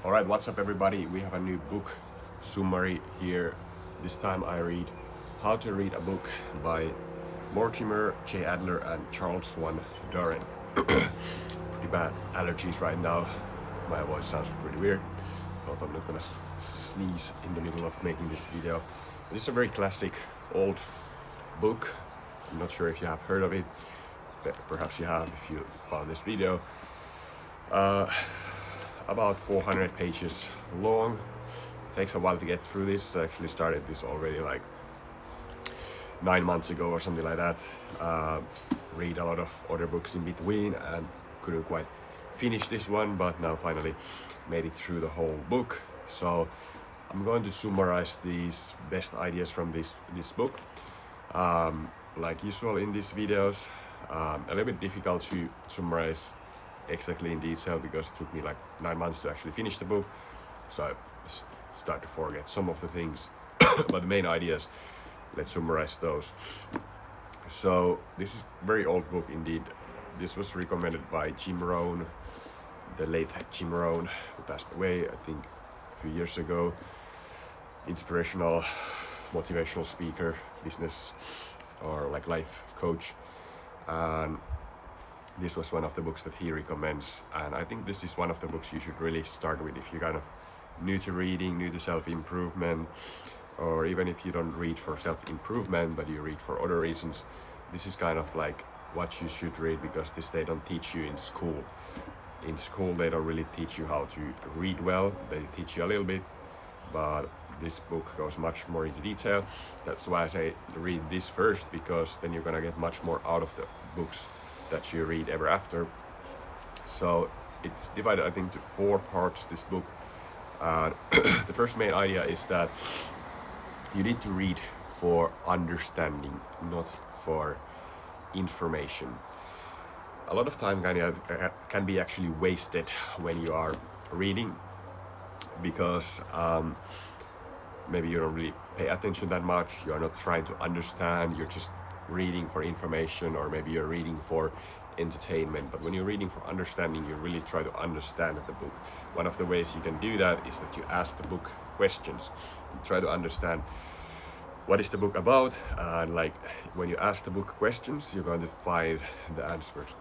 Alright, what's up everybody? We have a new book summary here. This time I read How to Read a Book by Mortimer J. Adler and Doren. Pretty bad allergies right now. My voice sounds pretty weird. Hope I'm not gonna sneeze in the middle of making this video. This is a very classic old book. I'm not sure if you have heard of it. Perhaps you have if you found this video. About 400 pages long. Takes a while to get through this. I actually started this already like 9 months ago or something like that. Read a lot of other books in between and couldn't quite finish this one, but now finally made it through the whole book. So I'm going to summarize these best ideas from this book. Like usual in these videos, a little bit difficult to summarize exactly in detail because it took me like 9 months to actually finish the book, so I start to forget some of the things. But the main ideas, let's summarize those. So this is a very old book indeed. This was recommended by Jim Rohn, the late Jim Rohn, who passed away I think a few years ago. Inspirational, motivational speaker, business or like life coach, and this was one of the books that he recommends, and I think this is one of the books you should really start with if you're kind of new to reading, new to self-improvement, or even if you don't read for self-improvement but you read for other reasons. This is kind of like what you should read, because this they don't teach you in school. In school they don't really teach you how to read well. They teach you a little bit, but this book goes much more into detail. That's why I say read this first, because then you're gonna get much more out of the books that you read ever after. So it's divided I think to 4 parts, this book. The first main idea is that you need to read for understanding, not for information. A lot of time can be actually wasted when you are reading, because maybe you don't really pay attention that much, you are not trying to understand, you're just reading for information, or maybe you're reading for entertainment. But when you're reading for understanding, you really try to understand the book. One of the ways you can do that is that you ask the book questions. You try to understand what is the book about, and like when you ask the book questions, you're going to find the answers.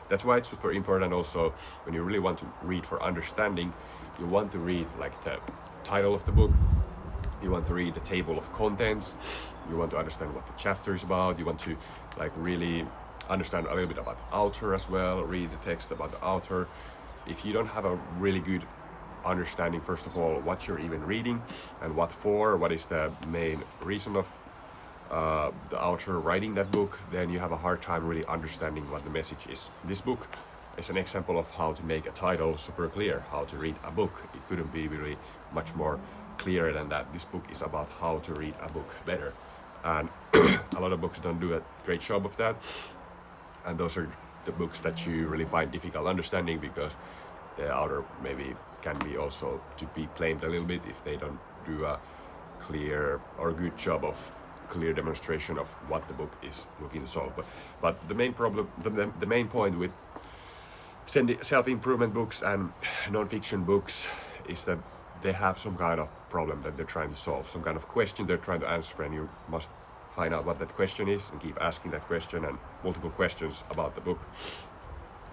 That's why it's super important also when you really want to read for understanding. You want to read like the title of the book, you want to read the table of contents, you want to understand what the chapter is about, you want to like really understand a little bit about the author as well, read the text about the author. If you don't have a really good understanding, first of all, what you're even reading and what for, what is the main reason of the author writing that book, then you have a hard time really understanding what the message is. This book is an example of how to make a title super clear, how to read a book. It couldn't be really much more clearer than that. This book is about how to read a book better, and a lot of books don't do a great job of that, and those are the books that you really find difficult understanding, because the author maybe can be also to be blamed a little bit if they don't do a clear or good job of clear demonstration of what the book is looking to solve. But the main problem, the main point with self-improvement books and non-fiction books is that they have some kind of problem that they're trying to solve, some kind of question they're trying to answer, and you must find out what that question is and keep asking that question and multiple questions about the book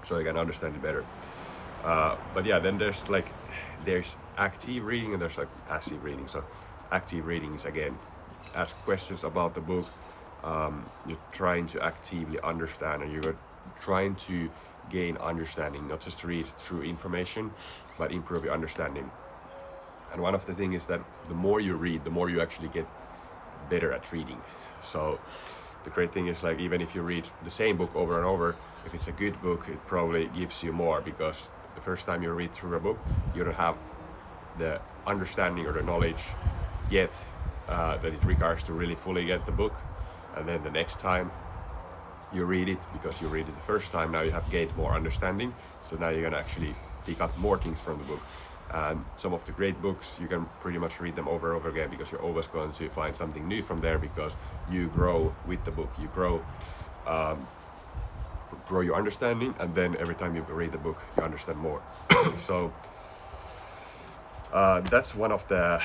so you can understand it better. But yeah, then there's active reading and there's like passive reading. So active reading is again ask questions about the book. You're trying to actively understand, and you're trying to gain understanding, not just read through information, but improve your understanding. And one of the things is that the more you read, the more you actually get better at reading. So the great thing is, like, even if you read the same book over and over, if it's a good book, it probably gives you more, because the first time you read through a book, you don't have the understanding or the knowledge yet that it requires to really fully get the book. And then the next time you read it, because you read it the first time, now you have gained more understanding, so now you're gonna actually pick up more things from the book. And some of the great books, you can pretty much read them over and over again, because you're always going to find something new from there, because you grow with the book, you grow your understanding, and then every time you read the book you understand more. So That's one of the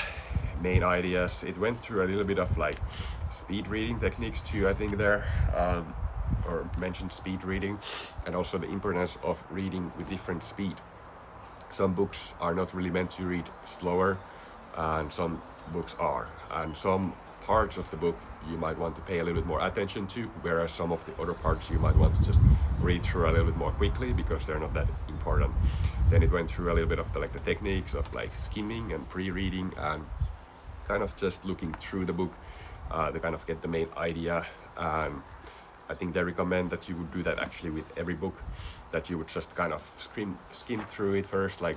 main ideas. It went through a little bit of like speed reading techniques too, I think there, or mentioned speed reading, and also the importance of reading with different speed. Some books are not really meant to read slower, and some books are, and some parts of the book you might want to pay a little bit more attention to, whereas some of the other parts you might want to just read through a little bit more quickly because they're not that important. Then it went through a little bit of the techniques of like skimming and pre-reading and kind of just looking through the book to kind of get the main idea. And I think they recommend that you would do that actually with every book, that you would just kind of skim through it first, like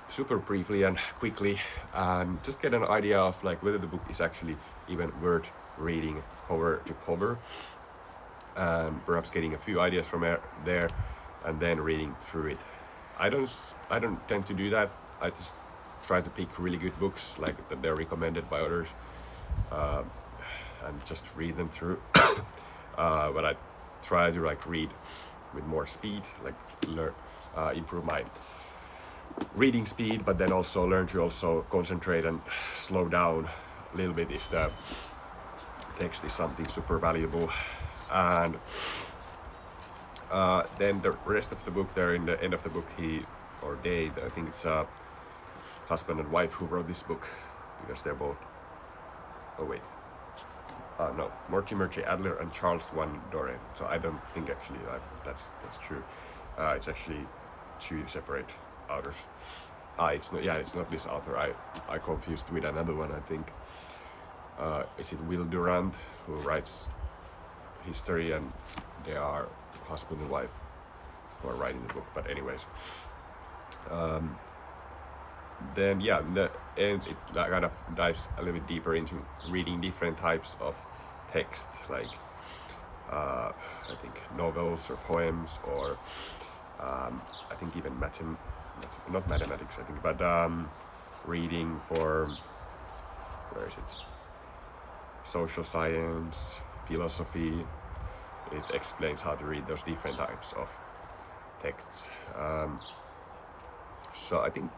super briefly and quickly, and just get an idea of like whether the book is actually even worth reading cover to cover, and perhaps getting a few ideas from there and then reading through it. I don't tend to do that. I just try to pick really good books like that they're recommended by others, and just read them through. But I try to like read with more speed, like improve my reading speed, but then also learn to also concentrate and slow down a little bit if the text is something super valuable. And then the rest of the book there, in the end of the book, I think it's a husband and wife who wrote this book, because they're both, no, Mortimer J. Adler and Charles Doren. So I don't think actually that's true. It's actually two separate authors. It's not this author. I confused with another one, I think. Is it Will Durant who writes history, and they are husband and wife who are writing the book. But anyways, then in the end it kind of dives a little bit deeper into reading different types of text, like I think novels or poems, or I think even not mathematics, I think, but reading for, where is it, social science, philosophy. It explains how to read those different types of texts. So I think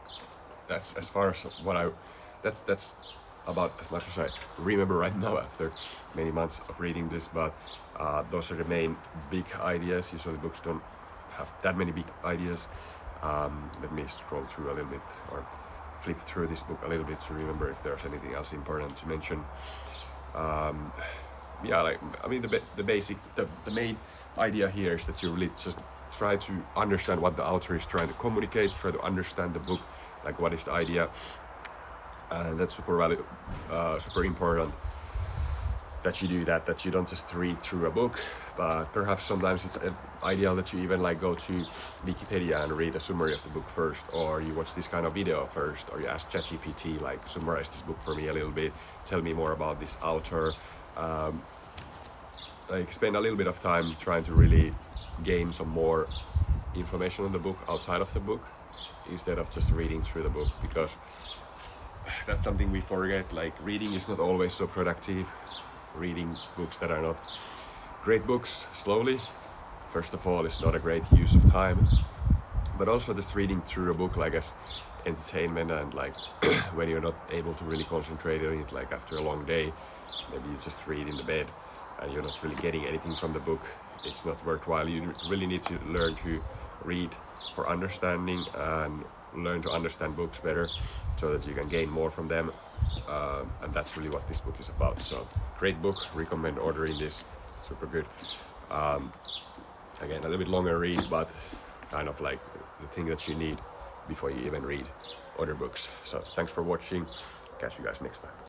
that's as far as that's about as much as I remember right now after many months of reading this. But those are the main big ideas. Usually books don't have that many big ideas. Let me scroll through a little bit, or flip through this book a little bit to remember if there's anything else important to mention. The main idea here is that you really just try to understand what the author is trying to communicate, try to understand the book, like what is the idea, and that's super important that you do that you don't just read through a book, but perhaps sometimes it's ideal that you even like go to Wikipedia and read a summary of the book first, or you watch this kind of video first, or you ask ChatGPT, like, summarize this book for me a little bit, tell me more about this author. Like, spend a little bit of time trying to really gain some more information on the book outside of the book, instead of just reading through the book, because that's something we forget. Like, reading is not always so productive. Reading books that are not great books slowly, first of all, is not a great use of time, but also just reading through a book like as entertainment, and like when you're not able to really concentrate on it, like after a long day, maybe you just read in the bed and you're not really getting anything from the book, it's not worthwhile. You really need to learn to read for understanding and learn to understand books better, so that you can gain more from them, and that's really what this book is about. So, great book, recommend ordering this, super good. Again, a little bit longer read, but kind of like the thing that you need before you even read other books. So thanks for watching, catch you guys next time.